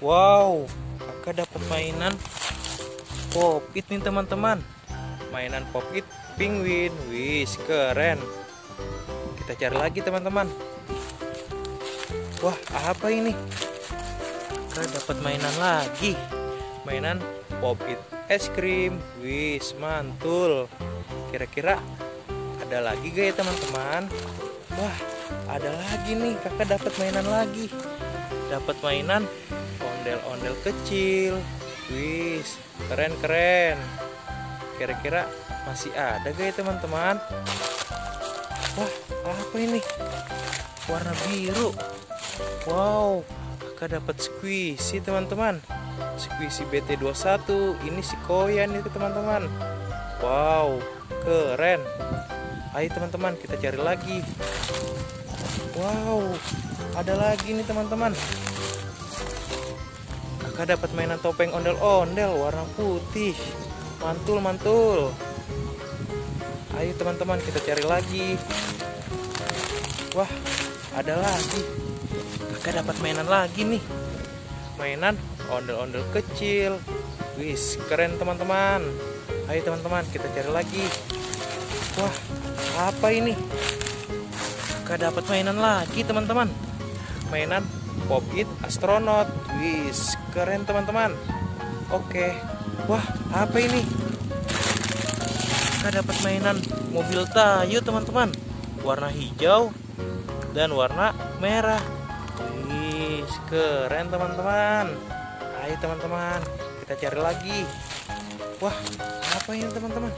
Wow, kakak dapat mainan Pop-It nih teman-teman. Mainan Pop-It penguin. Wih, keren. Kita cari lagi teman-teman. Wah, apa ini? Kakak dapat mainan lagi. Mainan Pop-It es krim. Wih, mantul. Kira-kira ada lagi gak ya teman-teman? Wah, ada lagi nih. Kakak dapat mainan lagi. Dapat mainan ondel-ondel kecil. Wih, keren-keren. Kira-kira masih ada gak ya teman-teman? Wah, apa ini? Warna biru. Wow, kakak dapat squishy teman-teman. Squishy BT21. Ini si Koyan itu teman-teman. Wow, keren. Ayo teman-teman, kita cari lagi. Wow, ada lagi nih teman-teman. Kakak dapat mainan topeng ondel-ondel warna putih. Mantul. Ayo teman-teman, kita cari lagi. Wah, ada lagi. Kakak dapat mainan lagi nih. Mainan ondel-ondel kecil. Wih, keren teman-teman. Ayo teman-teman, kita cari lagi. Wah, apa ini? Kakak dapat mainan lagi teman-teman. Mainan Pop-It astronot. Wih, keren teman-teman. Oke. Wah, apa ini? Kakak dapat mainan mobil Tayo teman-teman. Warna hijau dan warna merah. Wih, keren teman-teman. Ayo teman-teman, kita cari lagi. Wah, apa ini teman-teman?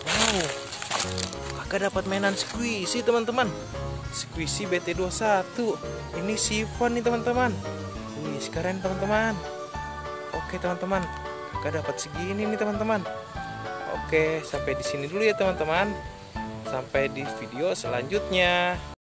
Wow, kakak dapat mainan squishy teman-teman. Squishy BT21. Ini sifon nih teman-teman. Wih, keren teman-teman. Oke teman-teman, kakak dapat segini nih teman-teman. Oke, sampai di sini dulu ya teman-teman. Sampai di video selanjutnya.